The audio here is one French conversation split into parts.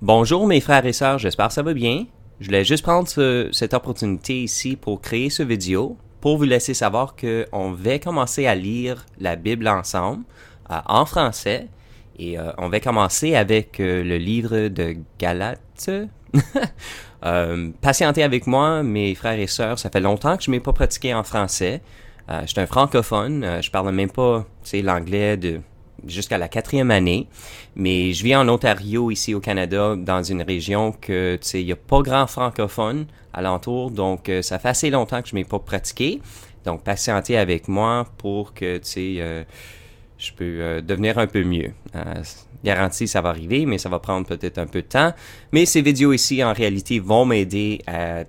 Bonjour mes frères et sœurs, j'espère que ça va bien. Je voulais juste prendre cette opportunité ici pour créer ce vidéo, pour vous laisser savoir qu'on va commencer à lire la Bible ensemble, en français, et on va commencer avec le livre de Galates. Patientez avec moi, mes frères et sœurs, ça fait longtemps que je ne m'ai pas pratiqué en français. Je suis un francophone, je parle même pas l'anglais jusqu'à la 4e année, mais je vis en Ontario, ici au Canada, dans une région que, il n'y a pas grand francophone alentour, donc ça fait assez longtemps que je ne m'ai pas pratiqué. Donc, patientez avec moi pour que, je peux devenir un peu mieux. Garanti, ça va arriver, mais ça va prendre peut-être un peu de temps. Mais ces vidéos ici, en réalité, vont m'aider à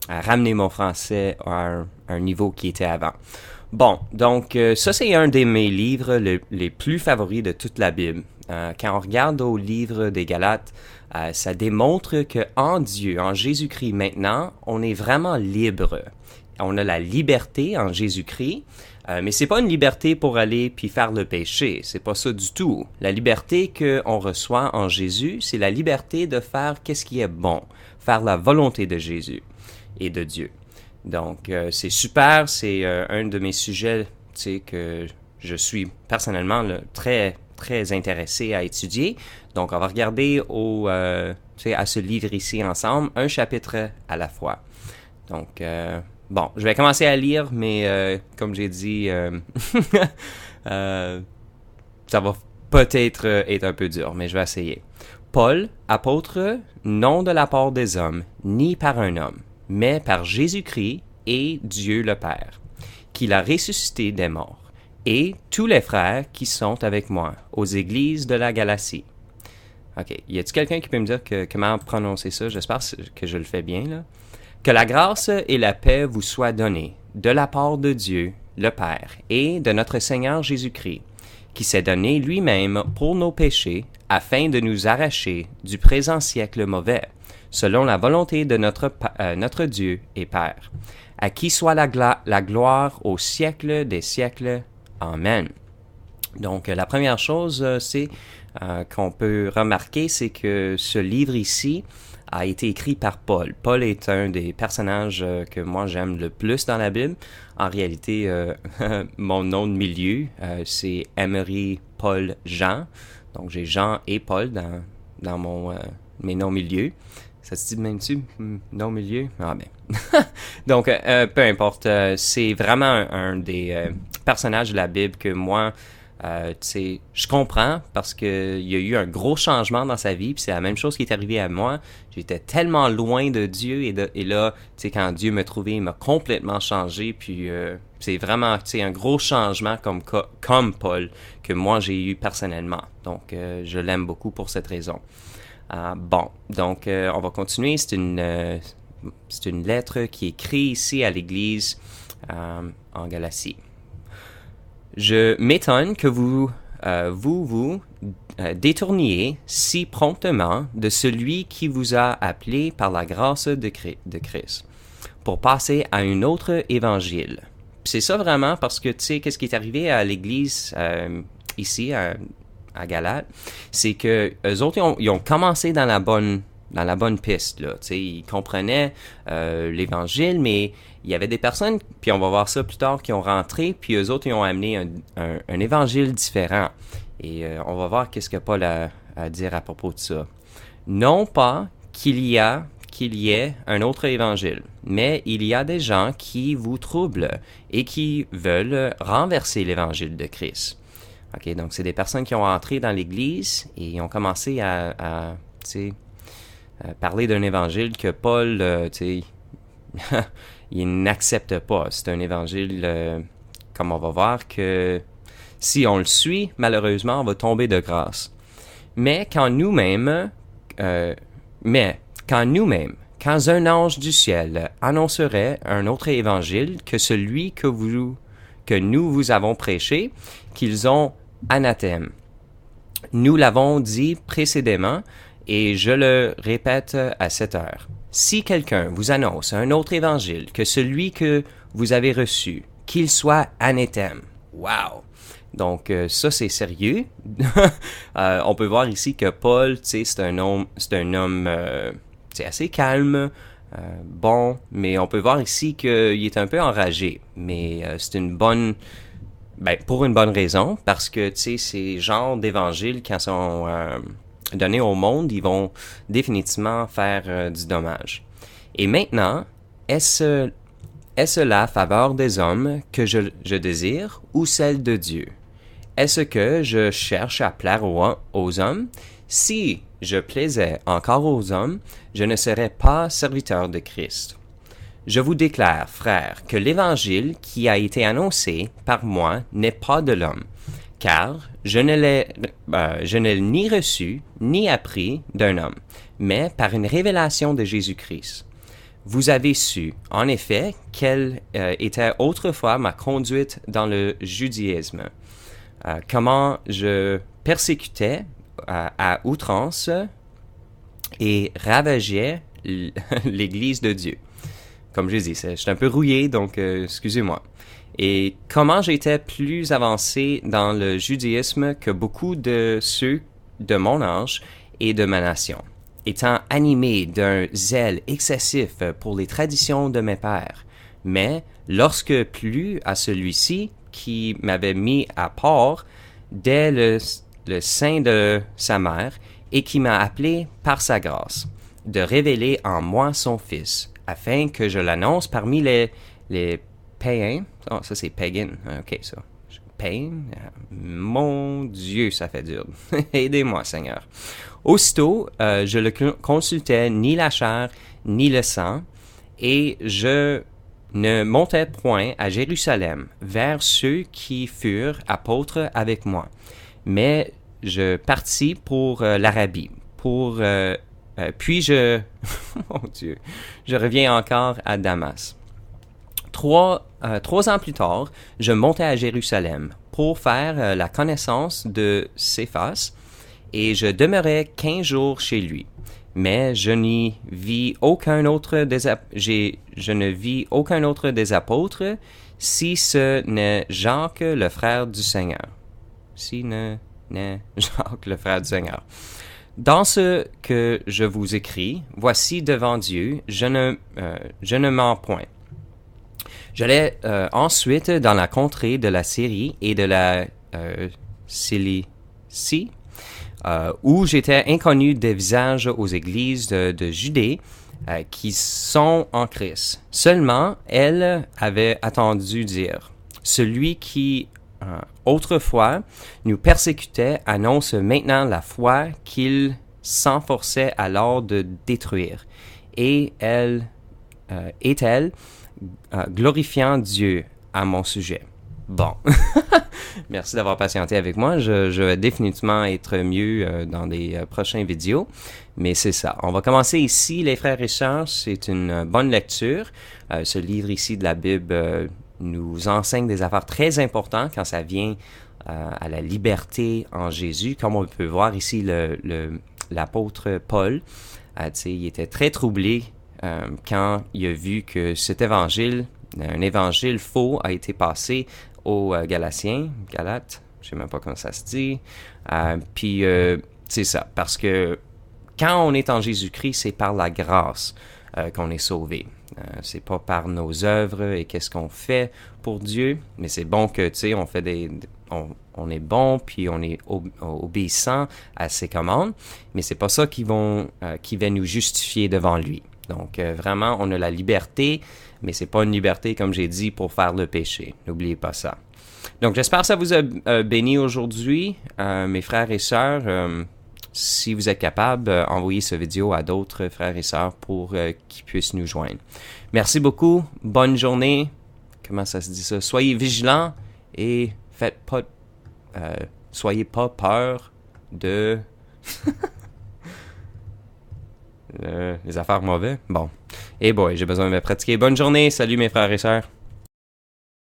ramener mon français à un niveau qui était avant. Bon, donc ça c'est un de mes livres les plus favoris de toute la Bible. Quand on regarde au livre des Galates, ça démontre que en Dieu, en Jésus-Christ maintenant, on est vraiment libre. On a la liberté en Jésus-Christ, mais c'est pas une liberté pour aller puis faire le péché. C'est pas ça du tout. La liberté qu'on reçoit en Jésus, c'est la liberté de faire qu'est-ce qui est bon, faire la volonté de Jésus et de Dieu. Donc, c'est super, c'est un de mes sujets que je suis personnellement très, très intéressé à étudier. Donc, on va regarder à ce livre ici ensemble, un chapitre à la fois. Donc, bon, je vais commencer à lire, mais comme j'ai dit, ça va peut-être être un peu dur, mais je vais essayer. Paul, apôtre, non de la part des hommes, ni par un homme, mais par Jésus-Christ et Dieu le Père, qui l'a ressuscité des morts, et tous les frères qui sont avec moi aux églises de la Galatie. OK, y a-t-il quelqu'un qui peut me dire comment prononcer ça? J'espère que je le fais bien, là. Que la grâce et la paix vous soient données de la part de Dieu, le Père, et de notre Seigneur Jésus-Christ, qui s'est donné lui-même pour nos péchés, afin de nous arracher du présent siècle mauvais, selon la volonté de notre Dieu et Père, à qui soit la gloire au siècle des siècles. Amen. Donc, la première chose, qu'on peut remarquer, c'est que ce livre ici a été écrit par Paul. Paul est un des personnages que moi j'aime le plus dans la Bible. En réalité, mon nom de milieu, c'est Emery Paul Jean. Donc, j'ai Jean et Paul dans mes noms milieux. Ça se dit même-tu, nom milieu? Ah ben. Donc, peu importe, c'est vraiment un des personnages de la Bible que moi, je comprends parce qu'il y a eu un gros changement dans sa vie, puis c'est la même chose qui est arrivée à moi. J'étais tellement loin de Dieu, et là, quand Dieu m'a trouvé, il m'a complètement changé, puis c'est vraiment un gros changement comme Paul que moi j'ai eu personnellement. Donc, je l'aime beaucoup pour cette raison. Bon, donc on va continuer. C'est une lettre qui est écrite ici à l'Église en Galatie. Je m'étonne que vous détourniez si promptement de celui qui vous a appelé par la grâce de Christ pour passer à un autre évangile. Puis c'est ça vraiment parce que, qu'est-ce qui est arrivé à l'Église ici à Galates, c'est que eux autres, ils ont commencé dans la bonne piste, là. Ils comprenaient l'Évangile, mais il y avait des personnes, puis on va voir ça plus tard, qui ont rentré, puis eux autres, ils ont amené un Évangile différent. Et on va voir qu'est-ce que Paul a à dire à propos de ça. Non pas qu'il y ait un autre Évangile, mais il y a des gens qui vous troublent et qui veulent renverser l'Évangile de Christ. OK, donc c'est des personnes qui ont entré dans l'Église et ils ont commencé à parler d'un évangile que Paul, il n'accepte pas. C'est un évangile, comme on va voir, que si on le suit, malheureusement, on va tomber de grâce. Mais quand nous-mêmes, quand un ange du ciel annoncerait un autre évangile que celui que nous vous avons prêché, qu'ils ont anathème. Nous l'avons dit précédemment, et je le répète à cette heure. Si quelqu'un vous annonce un autre évangile que celui que vous avez reçu, qu'il soit anathème. Wow! Donc, ça, c'est sérieux. On peut voir ici que Paul, tu sais, c'est un homme assez calme, bon, mais on peut voir ici qu'il est un peu enragé. Mais c'est pour une bonne raison, parce que, tu sais, ces genres d'évangiles, quand ils sont donnés au monde, ils vont définitivement faire du dommage. Et maintenant, est-ce la faveur des hommes que je désire ou celle de Dieu? Est-ce que je cherche à plaire aux hommes? Si je plaisais encore aux hommes, je ne serais pas serviteur de Christ. Je vous déclare, frères, que l'Évangile qui a été annoncé par moi n'est pas de l'homme, car je ne l'ai ni reçu ni appris d'un homme, mais par une révélation de Jésus-Christ. Vous avez su, en effet, quelle était autrefois ma conduite dans le judaïsme, comment je persécutais à outrance et ravageais l'Église de Dieu. Comme je dis, je suis un peu rouillé, donc excusez-moi. Et comment j'étais plus avancé dans le judaïsme que beaucoup de ceux de mon âge et de ma nation, étant animé d'un zèle excessif pour les traditions de mes pères. Mais lorsque plut à celui-ci qui m'avait mis à part dès le sein de sa mère et qui m'a appelé par sa grâce, de révéler en moi son Fils, afin que je l'annonce parmi les païens. Oh, ça c'est pagan. Ok, ça. Païen. Mon Dieu, ça fait dur. Aidez-moi, Seigneur. Aussitôt, je le consultais ni la chair, ni le sang, et je ne montais point à Jérusalem vers ceux qui furent apôtres avec moi, mais je partis pour l'Arabie, puis mon Dieu, je reviens encore à Damas. 3 ans plus tard, je montais à Jérusalem pour faire la connaissance de Céphas, et je demeurai 15 jours chez lui. Mais je ne vis aucun autre des apôtres, si ce n'est Jacques, le frère du Seigneur. Dans ce que je vous écris, voici devant Dieu, je ne mens point. J'allais ensuite dans la contrée de la Syrie et de la Cilicie, où j'étais inconnu des visages aux églises de Judée qui sont en Christ. Seulement, elle avait attendu dire, celui qui autrefois nous persécutait annonce maintenant la foi qu'il s'enforçait alors de détruire. Et elle glorifiant Dieu à mon sujet. Bon. Merci d'avoir patienté avec moi. Je vais définitivement être mieux dans des prochaines vidéos. Mais c'est ça. On va commencer ici, les frères et sœurs. C'est une bonne lecture. Ce livre ici de la Bible nous enseigne des affaires très importantes quand ça vient à la liberté en Jésus. Comme on peut voir ici, l'apôtre Paul, il était très troublé quand il a vu que cet évangile, un évangile faux, a été passé aux Galates, je ne sais même pas comment ça se dit. Puis c'est ça, parce que quand on est en Jésus-Christ, c'est par la grâce qu'on est sauvé. C'est pas par nos œuvres et qu'est-ce qu'on fait pour Dieu, mais c'est bon que, tu sais, on est bon, puis on est obéissant à ses commandes, mais c'est pas ça qui va nous justifier devant lui. Donc, vraiment, on a la liberté, mais c'est pas une liberté, comme j'ai dit, pour faire le péché. N'oubliez pas ça. Donc, j'espère que ça vous a béni aujourd'hui, mes frères et sœurs. Si vous êtes capables, envoyez cette vidéo à d'autres frères et sœurs pour qu'ils puissent nous joindre. Merci beaucoup. Bonne journée. Comment ça se dit ça? Soyez vigilants et soyez pas peur de... les affaires mauvaises. Bon. Et boy, j'ai besoin de me pratiquer. Bonne journée. Salut mes frères et sœurs.